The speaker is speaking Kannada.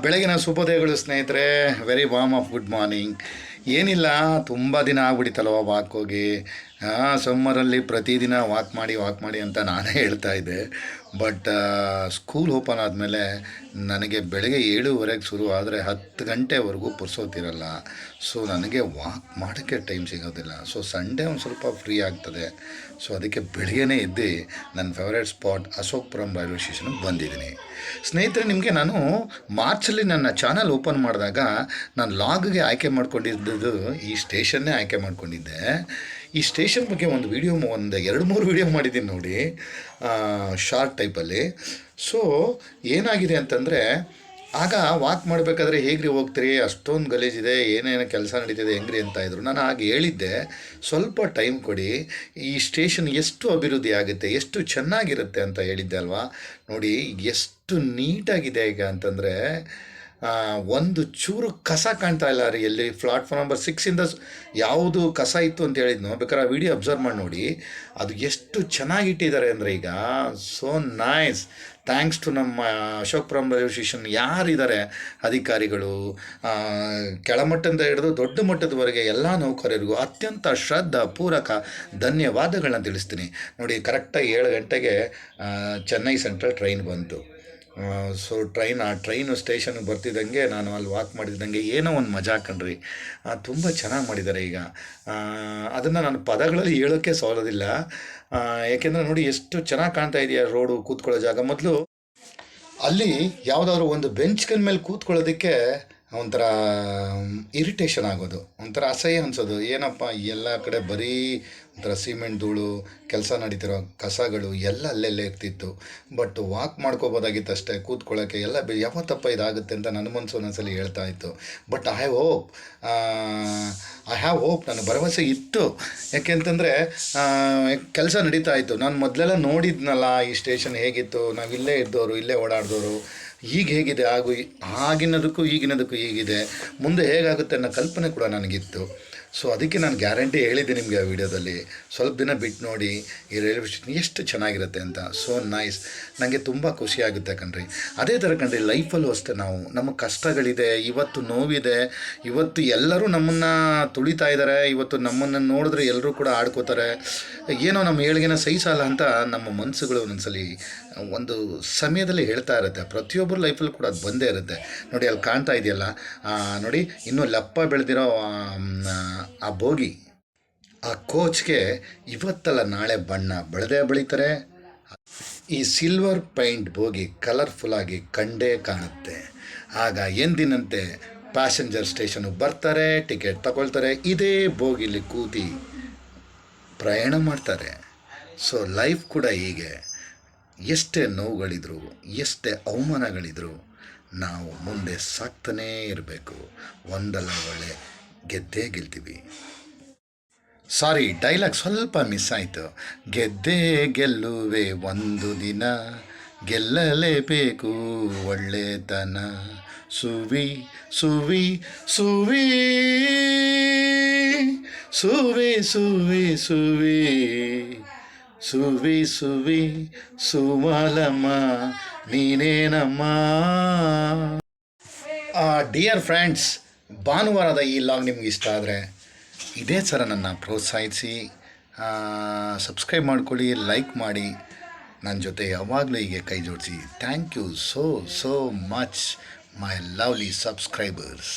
ಬೆಳಗಿನ ಶುಭೋದಯಗಳು ಸ್ನೇಹಿತರೆ. Very warm of good morning. ಏನಿಲ್ಲ, ತುಂಬ ದಿನ ಆಗ್ಬಿಟ್ಟಿತ್ತಲ್ವ ವಾಕ್ ಹೋಗಿ. ಸಮ್ಮರಲ್ಲಿ ಪ್ರತಿದಿನ ವಾಕ್ ಮಾಡಿ ಅಂತ ನಾನೇ ಹೇಳ್ತಾ ಇದ್ದೆ. ಬಟ್ ಸ್ಕೂಲ್ ಓಪನ್ ಆದಮೇಲೆ ನನಗೆ ಬೆಳಗ್ಗೆ 7:30 ಶುರು ಆದರೆ 10 ಗಂಟೆವರೆಗೂ ಪುರ್ಸೋತಿರಲ್ಲ. ಸೊ ನನಗೆ ವಾಕ್ ಮಾಡೋಕ್ಕೆ ಟೈಮ್ ಸಿಗೋದಿಲ್ಲ. ಸೊ ಸಂಡೇ ಒಂದು ಸ್ವಲ್ಪ ಫ್ರೀ ಆಗ್ತದೆ. ಸೊ ಅದಕ್ಕೆ ಬೆಳಗ್ಗೆನೇ ಎದ್ದು ನನ್ನ ಫೇವ್ರೇಟ್ ಸ್ಪಾಟ್ ಅಶೋಕ್ಪುರಂ ರೈಲ್ವೆ ಸ್ಟೇಷನ್ಗೆ ಬಂದಿದ್ದೀನಿ. ಸ್ನೇಹಿತರೆ, ನಿಮಗೆ ನಾನು ಮಾರ್ಚಲ್ಲಿ ನನ್ನ ಚಾನಲ್ ಓಪನ್ ಮಾಡಿದಾಗ ನಾನು ಲಾಗ್ಗೆ ಆಯ್ಕೆ ಮಾಡ್ಕೊಂಡಿದ್ದು ಈ ಸ್ಟೇಷನ್ನೇ ಆಯ್ಕೆ ಮಾಡ್ಕೊಂಡಿದ್ದೆ. ಈ ಸ್ಟೇಷನ್ ಬಗ್ಗೆ ಒಂದು ವಿಡಿಯೋ, ಒಂದು 2-3 ವಿಡಿಯೋ ಮಾಡಿದ್ದೀನಿ ನೋಡಿ, ಶಾರ್ಟ್ ಟೈಪಲ್ಲಿ. ಸೊ ಏನಾಗಿದೆ ಅಂತಂದರೆ, ಆಗ ವಾಕ್ ಮಾಡಬೇಕಾದ್ರೆ ಹೇಗ್ರಿ ಹೋಗ್ತೀರಿ, ಅಷ್ಟೊಂದು ಗಲೀಜಿದೆ, ಏನೇನು ಕೆಲಸ ನಡೀತಿದೆ ಹೆಂಗ್ರಿ ಅಂತ ಇದ್ರು. ನಾನು ಆಗ ಹೇಳಿದ್ದೆ, ಸ್ವಲ್ಪ ಟೈಮ್ ಕೊಡಿ, ಈ ಸ್ಟೇಷನ್ ಎಷ್ಟು ಅಭಿವೃದ್ಧಿ ಆಗುತ್ತೆ, ಎಷ್ಟು ಚೆನ್ನಾಗಿರುತ್ತೆ ಅಂತ ಹೇಳಿದ್ದೆ ಅಲ್ವಾ. ನೋಡಿ ಎಷ್ಟು ನೀಟಾಗಿದೆ ಈಗ ಅಂತಂದರೆ, ಒಂದು ಚೂರು ಕಸ ಕಾಣ್ತಾ ಇಲ್ಲ ರೀ. ಎಲ್ಲಿ ಪ್ಲಾಟ್ಫಾರ್ಮ್ ನಂಬರ್ 6ಇಂದ ಯಾವುದು ಕಸ ಇತ್ತು ಅಂತ ಹೇಳಿದ್ನೋ, ಬೇಕಾದ್ರೆ ಆ ವಿಡಿಯೋ ಅಬ್ಸರ್ವ್ ಮಾಡಿ ನೋಡಿ. ಅದು ಎಷ್ಟು ಚೆನ್ನಾಗಿಟ್ಟಿದ್ದಾರೆ ಅಂದರೆ ಈಗ ಸೋ ನೈಸ್. ಥ್ಯಾಂಕ್ಸ್ ಟು ನಮ್ಮ ಅಶೋಕ್ಪುರಂ ರೈಲ್ವೆ ಸ್ಟೇಷನ್ ಯಾರಿದ್ದಾರೆ ಅಧಿಕಾರಿಗಳು, ಕೆಳಮಟ್ಟದಿಂದ ಹಿಡಿದು ದೊಡ್ಡ ಮಟ್ಟದವರೆಗೆ ಎಲ್ಲ ನೌಕರರಿಗೂ ಅತ್ಯಂತ ಶ್ರದ್ಧಾ ಪೂರಕ ಧನ್ಯವಾದಗಳನ್ನ ತಿಳಿಸ್ತೀನಿ. ನೋಡಿ, ಕರೆಕ್ಟಾಗಿ 7 ಗಂಟೆಗೆ ಚೆನ್ನೈ ಸೆಂಟ್ರಲ್ ಟ್ರೈನ್ ಬಂತು. ಸೊ ಟ್ರೈನು ಸ್ಟೇಷನ್ಗೆ ಬರ್ತಿದ್ದಂಗೆ ನಾನು ಅಲ್ಲಿ ವಾಕ್ ಮಾಡಿದ್ದಂಗೆ ಏನೋ ಒಂದು ಮಜಾ ಕಣ್ರಿ. ತುಂಬ ಚೆನ್ನಾಗಿ ಮಾಡಿದ್ದಾರೆ ಈಗ. ಅದನ್ನು ನಾನು ಪದಗಳಲ್ಲಿ ಹೇಳೋಕ್ಕೆ ಸೋಲೋದಿಲ್ಲ. ಯಾಕೆಂದರೆ ನೋಡಿ ಎಷ್ಟು ಚೆನ್ನಾಗಿ ಕಾಣ್ತಾ ಇದೆಯಾ ರೋಡು, ಕೂತ್ಕೊಳ್ಳೋ ಜಾಗ. ಮೊದಲು ಅಲ್ಲಿ ಯಾವುದಾದ್ರು ಒಂದು ಬೆಂಚ್ಗಳ ಮೇಲೆ ಕೂತ್ಕೊಳ್ಳೋದಕ್ಕೆ ಒಂಥರ ಇರಿಟೇಷನ್ ಆಗೋದು, ಒಂಥರ ಅಸಹ್ಯ ಅನಿಸೋದು. ಏನಪ್ಪ ಎಲ್ಲ ಕಡೆ ಬರೀ ಒಂಥರ ಸಿಮೆಂಟ್ ಧೂಳು, ಕೆಲಸ ನಡೀತಿರೋ ಕಸಗಳು ಎಲ್ಲ ಅಲ್ಲೆಲ್ಲೇ ಇರ್ತಿತ್ತು. ಬಟ್ ವಾಕ್ ಮಾಡ್ಕೋಬೋದಾಗಿತ್ತು ಅಷ್ಟೇ, ಕೂತ್ಕೊಳ್ಳೋಕ್ಕೆ ಎಲ್ಲ ಯಾವತ್ತಪ್ಪ ಇದಾಗುತ್ತೆ ಅಂತ ನನ್ನ ಮನಸ್ಸು ಒಂದೊಂದ್ಸಲಿ ಹೇಳ್ತಾ ಇತ್ತು. ಬಟ್ ಐ ಹ್ಯಾವ್ ಹೋಪ್, ನನ್ನ ಭರವಸೆ ಇತ್ತು. ಯಾಕೆಂತಂದರೆ ಕೆಲಸ ನಡೀತಾ ಇತ್ತು. ನಾನು ಮೊದಲೆಲ್ಲ ನೋಡಿದ್ನಲ್ಲ ಈ ಸ್ಟೇಷನ್ ಹೇಗಿತ್ತು, ನಾವಿಲ್ಲೇ ಇದ್ದವರು, ಇಲ್ಲೇ ಓಡಾಡಿದವರು. ಈಗ ಹೇಗಿದೆ, ಆಗಿನದಕ್ಕೂ ಈಗಿನದಕ್ಕೂ ಹೀಗಿದೆ, ಮುಂದೆ ಹೇಗಾಗುತ್ತೆ ಅನ್ನೋ ಕಲ್ಪನೆ ಕೂಡ ನನಗಿತ್ತು. ಸೊ ಅದಕ್ಕೆ ನಾನು ಗ್ಯಾರಂಟಿ ಹೇಳಿದ್ದೆ ನಿಮಗೆ ಆ ವಿಡಿಯೋದಲ್ಲಿ. ಸ್ವಲ್ಪ ದಿನ ಬಿಟ್ಟು ನೋಡಿ ಈ ರೈಲ್ವೆ ಸ್ಟೇಷನ್ ಎಷ್ಟು ಚೆನ್ನಾಗಿರುತ್ತೆ ಅಂತ. So nice. ನನಗೆ ತುಂಬ ಖುಷಿಯಾಗುತ್ತೆ ಕಣ್ರಿ. ಅದೇ ಥರ ಕಣ್ರಿ, ಲೈಫಲ್ಲೂ ಅಷ್ಟೇ, ನಮ್ಮ ಕಷ್ಟಗಳಿದೆ, ಇವತ್ತು ನೋವಿದೆ, ಇವತ್ತು ಎಲ್ಲರೂ ನಮ್ಮನ್ನು ತುಳಿತಾ ಇದ್ದಾರೆ, ಇವತ್ತು ನಮ್ಮನ್ನು ನೋಡಿದ್ರೆ ಎಲ್ಲರೂ ಕೂಡ ಆಡ್ಕೋತಾರೆ, ಏನೋ ನಮ್ಮ ಏಳಿಗೆನ ಸಹಿಸಲ್ಲ ಅಂತ ನಮ್ಮ ಮನಸ್ಸುಗಳು ಒಂದೊಂದ್ಸಲಿ ಒಂದು ಸಮಯದಲ್ಲಿ ಹೇಳ್ತಾ ಇರುತ್ತೆ. ಪ್ರತಿಯೊಬ್ಬರ ಲೈಫಲ್ಲೂ ಕೂಡ ಅದು ಬಂದೇ ಇರುತ್ತೆ. ನೋಡಿ ಅಲ್ಲಿ ಕಾಣ್ತಾ ಇದೆಯಲ್ಲ, ನೋಡಿ ಇನ್ನೂ ಲಪ್ಪ ಬೆಳೆದಿರೋ ಆ ಬೋಗಿ, ಆ ಕೋಚ್ಗೆ ಇವತ್ತಲ್ಲ ನಾಳೆ ಬಣ್ಣ ಬೆಳೀತಾರೆ. ಈ ಸಿಲ್ವರ್ ಪೈಂಟ್ ಬೋಗಿ ಕಲರ್ಫುಲ್ಲಾಗಿ ಕಂಡೇ ಕಾಣುತ್ತೆ. ಆಗ ಎಂದಿನಂತೆ ಪ್ಯಾಸೆಂಜರ್ ಸ್ಟೇಷನ್ಗೆ ಬರ್ತಾರೆ, ಟಿಕೆಟ್ ತಗೊಳ್ತಾರೆ, ಇದೇ ಬೋಗಿಲಿ ಕೂತಿ ಪ್ರಯಾಣ ಮಾಡ್ತಾರೆ. ಸೊ ಲೈಫ್ ಕೂಡ ಹೀಗೆ. ಎಷ್ಟೇ ನೋವುಗಳಿದ್ರು, ಎಷ್ಟೇ ಅವಮಾನಗಳಿದ್ರು, ನಾವು ಮುಂದೆ ಸಾಕ್ತಾನೇ ಇರಬೇಕು. ಒಂದಲ್ಲ ಒಳ್ಳೆ ಗೆದ್ದೇ ಗೆಲ್ತೀವಿ. ಸಾರಿ, ಡೈಲಾಗ್ ಸ್ವಲ್ಪ ಮಿಸ್ ಆಯಿತು. ಗೆದ್ದೇ ಗೆಲ್ಲುವೆ ಒಂದು ದಿನ, ಗೆಲ್ಲಲೇಬೇಕು ಒಳ್ಳೆತನ. ಸುವಿ ಸುವಿ ಸುವಿ ಸುವಿ ಸುವಿ ಸುವಿ ಸುವಿ ಸುವಿ ಸುಮಲಮ್ಮ ನೀನೇನಮ್ಮ. ಡಿಯರ್ ಫ್ರೆಂಡ್ಸ್, ಭಾನುವಾರದ ಈ ಲಾಗ್ ನಿಮ್ಗೆ ಇಷ್ಟ ಆದರೆ ಇದೇ ಥರ ನನ್ನ ಪ್ರೋತ್ಸಾಹಿಸಿ, ಸಬ್ಸ್ಕ್ರೈಬ್ ಮಾಡ್ಕೊಳ್ಳಿ, ಲೈಕ್ ಮಾಡಿ, ನನ್ನ ಜೊತೆ ಯಾವಾಗಲೂ ಹೀಗೆ ಕೈ ಜೋಡಿಸಿ. Thank you so much my lovely subscribers.